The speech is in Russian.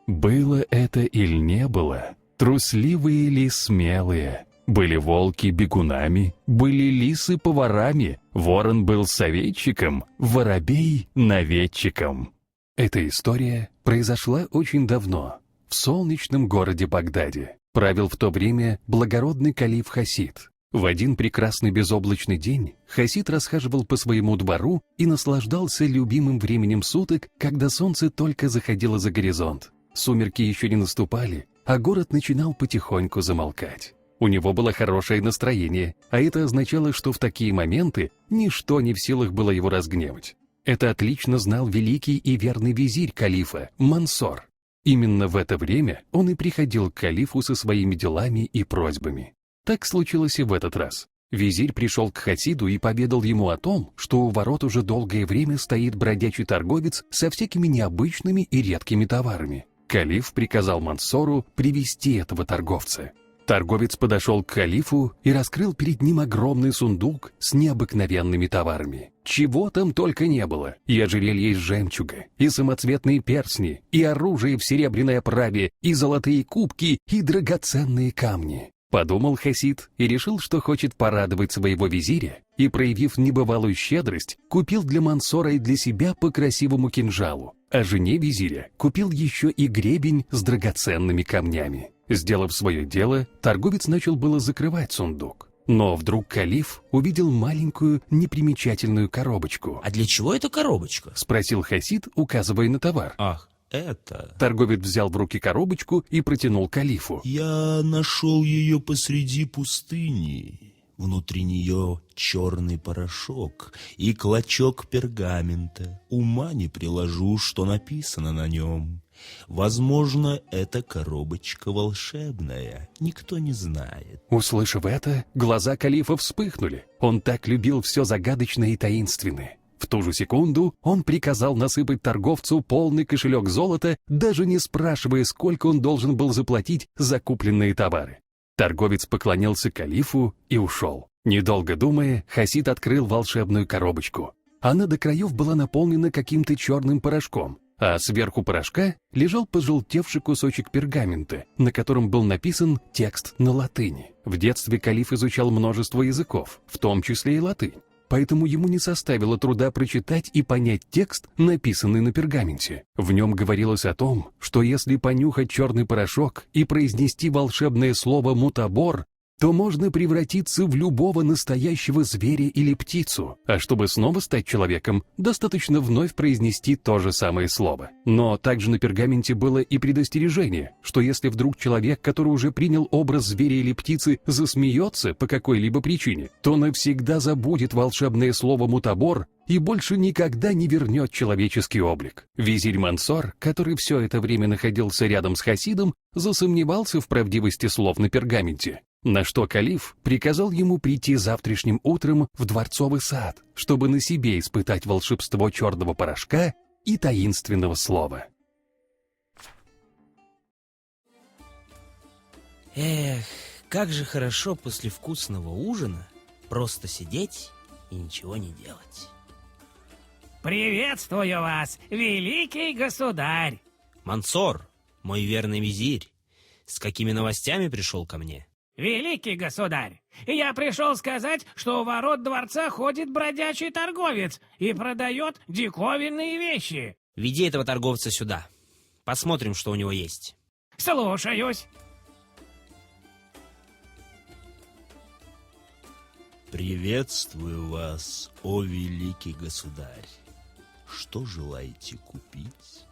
Было это или не было, трусливые ли смелые, были волки бегунами, были лисы поварами, ворон был советчиком, воробей наведчиком. Эта история произошла очень давно, в солнечном городе Багдаде. Правил в то время благородный калиф Хасид. В один прекрасный безоблачный день Хасид расхаживал по своему двору и наслаждался любимым временем суток, когда солнце только заходило за горизонт. Сумерки еще не наступали, а город начинал потихоньку замолкать. У него было хорошее настроение, а это означало, что в такие моменты ничто не в силах было его разгневать. Это отлично знал великий и верный визирь калифа Мансор. Именно в это время он и приходил к калифу со своими делами и просьбами. Так случилось и в этот раз. Визирь пришел к Хасиду и поведал ему о том, что у ворот уже долгое время стоит бродячий торговец со всякими необычными и редкими товарами. Калиф приказал Мансору привести этого торговца. Торговец подошел к калифу и раскрыл перед ним огромный сундук с необыкновенными товарами. Чего там только не было. И ожерелье из жемчуга, и самоцветные перстни, и оружие в серебряной оправе, и золотые кубки, и драгоценные камни. Подумал Хасид и решил, что хочет порадовать своего визиря, и, проявив небывалую щедрость, купил для Мансора и для себя по красивому кинжалу, а жене визиря купил еще и гребень с драгоценными камнями. Сделав свое дело, торговец начал было закрывать сундук. Но вдруг калиф увидел маленькую непримечательную коробочку. «А для чего эта коробочка?» — спросил Хасид, указывая на товар. «Ах, это...» Торговец взял в руки коробочку и протянул калифу. «Я нашел ее посреди пустыни. Внутри нее черный порошок и клочок пергамента. Ума не приложу, что написано на нем. Возможно, эта коробочка волшебная, никто не знает». Услышав это, глаза калифа вспыхнули. Он так любил все загадочное и таинственное. В ту же секунду он приказал насыпать торговцу полный кошелек золота, даже не спрашивая, сколько он должен был заплатить за купленные товары. Торговец поклонился калифу и ушел. Недолго думая, Хасид открыл волшебную коробочку. Она до краев была наполнена каким-то черным порошком, а сверху порошка лежал пожелтевший кусочек пергамента, на котором был написан текст на латыни. В детстве калиф изучал множество языков, в том числе и латынь. Поэтому ему не составило труда прочитать и понять текст, написанный на пергаменте. В нем говорилось о том, что если понюхать черный порошок и произнести волшебное слово «мутабор», то можно превратиться в любого настоящего зверя или птицу, а чтобы снова стать человеком, достаточно вновь произнести то же самое слово. Но также на пергаменте было и предостережение, что если вдруг человек, который уже принял образ зверя или птицы, засмеется по какой-либо причине, то навсегда забудет волшебное слово «мутабор» и больше никогда не вернет человеческий облик. Визирь Мансор, который все это время находился рядом с Хасидом, засомневался в правдивости слов на пергаменте. На что калиф приказал ему прийти завтрашним утром в дворцовый сад, чтобы на себе испытать волшебство черного порошка и таинственного слова. Эх, как же хорошо после вкусного ужина просто сидеть и ничего не делать. Приветствую вас, великий государь! Мансор, мой верный визирь, с какими новостями пришел ко мне? Великий государь, я пришел сказать, что у ворот дворца ходит бродячий торговец и продает диковинные вещи. Веди этого торговца сюда. Посмотрим, что у него есть. Слушаюсь. «Приветствую вас, о великий государь. Что желаете купить?»